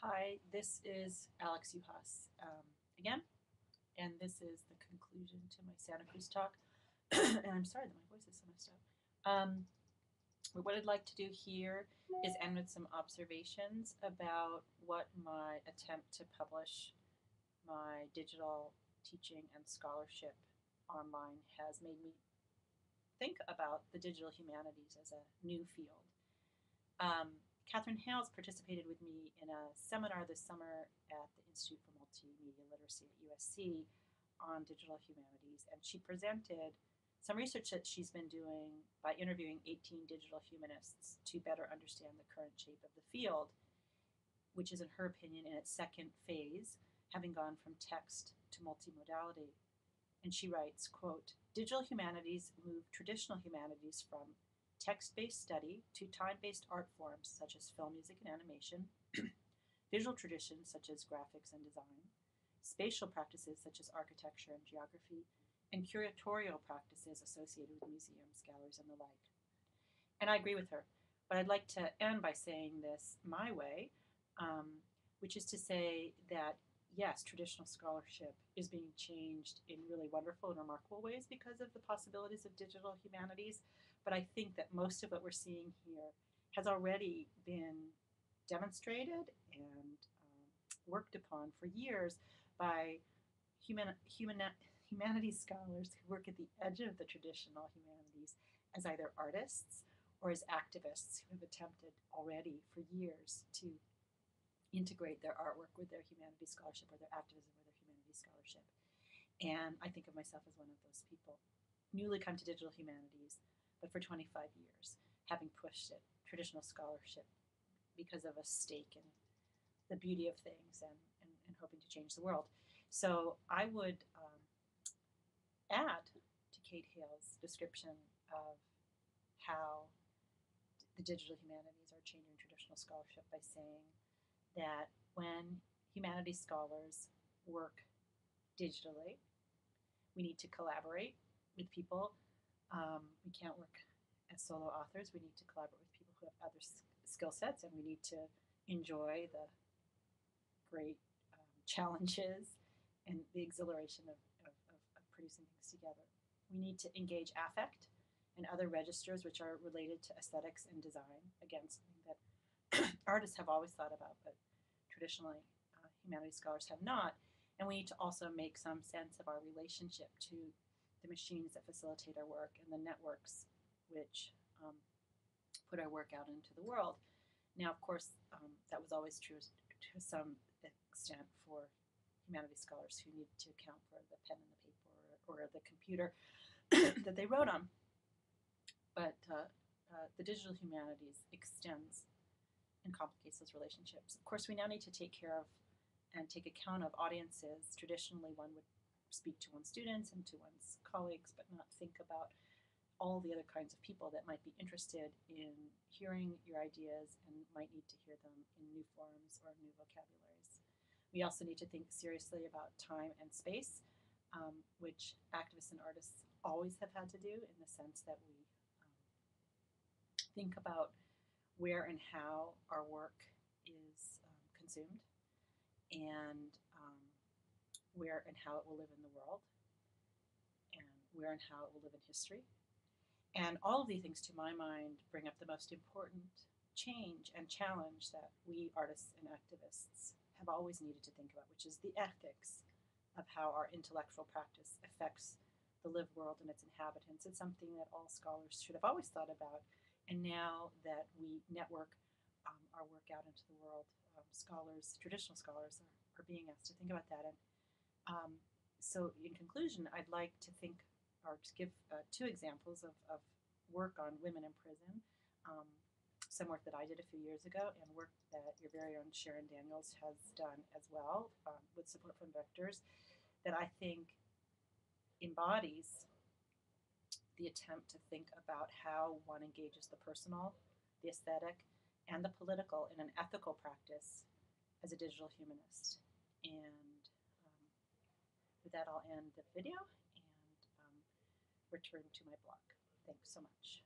Hi, this is Alex Uhas again, and this is the conclusion to my Santa Cruz talk. And I'm sorry that my voice is so messed up. But what I'd like to do here is end with some observations about what my attempt to publish my digital teaching and scholarship online has made me think about the digital humanities as a new field. Catherine Hales participated with me in a seminar this summer at the Institute for Multimedia Literacy at USC on digital humanities, and she presented some research that she's been doing by interviewing 18 digital humanists to better understand the current shape of the field, which is, in her opinion, in its second phase, having gone from text to multimodality. And she writes, quote, "Digital humanities move traditional humanities from text-based study to time-based art forms such as film, music, and animation, visual traditions such as graphics and design, spatial practices such as architecture and geography, and curatorial practices associated with museums, galleries, and the like." And I agree with her. But I'd like to end by saying this my way, which is to say that yes, traditional scholarship is being changed in really wonderful and remarkable ways because of the possibilities of digital humanities. But I think that most of what we're seeing here has already been demonstrated and worked upon for years by humanities scholars who work at the edge of the traditional humanities as either artists or as activists who have attempted already for years to integrate their artwork with their humanities scholarship or their activism with their humanities scholarship. And I think of myself as one of those people. Newly come to digital humanities, but for 25 years, having pushed it, traditional scholarship, because of a stake in the beauty of things and hoping to change the world. So I would add to Kate Hale's description of how the digital humanities are changing traditional scholarship by saying that when humanities scholars work digitally, we need to collaborate with people. We can't work as solo authors. We need to collaborate with people who have other skill sets, and we need to enjoy the great challenges and the exhilaration of producing things together. We need to engage affect and other registers which are related to aesthetics and design. Again, something that artists have always thought about, but traditionally humanities scholars have not. And we need to also make some sense of our relationship to the machines that facilitate our work and the networks which put our work out into the world. Now, of course, that was always true to some extent for humanities scholars who needed to account for the pen and the paper or the computer that they wrote on. But the digital humanities extends and complicates those relationships. Of course, we now need to take care of and take account of audiences. Traditionally, one would speak to one's students and to one's colleagues, but not think about all the other kinds of people that might be interested in hearing your ideas and might need to hear them in new forms or new vocabularies. We also need to think seriously about time and space, which activists and artists always have had to do in the sense that we think about where and how our work is consumed and where and how it will live in the world and where and how it will live in history. And all of these things, to my mind, bring up the most important change and challenge that we artists and activists have always needed to think about, which is the ethics of how our intellectual practice affects the lived world and its inhabitants. It's something that all scholars should have always thought about. And now that we network our work out into the world, scholars, traditional scholars, are being asked to think about that. And so in conclusion, I'd like to think or to give two examples of work on women in prison, some work that I did a few years ago and work that your very own Sharon Daniels has done as well with support from Vectors, that I think embodies the attempt to think about how one engages the personal, the aesthetic, and the political in an ethical practice as a digital humanist. And with that, I'll end the video and return to my blog. Thanks so much.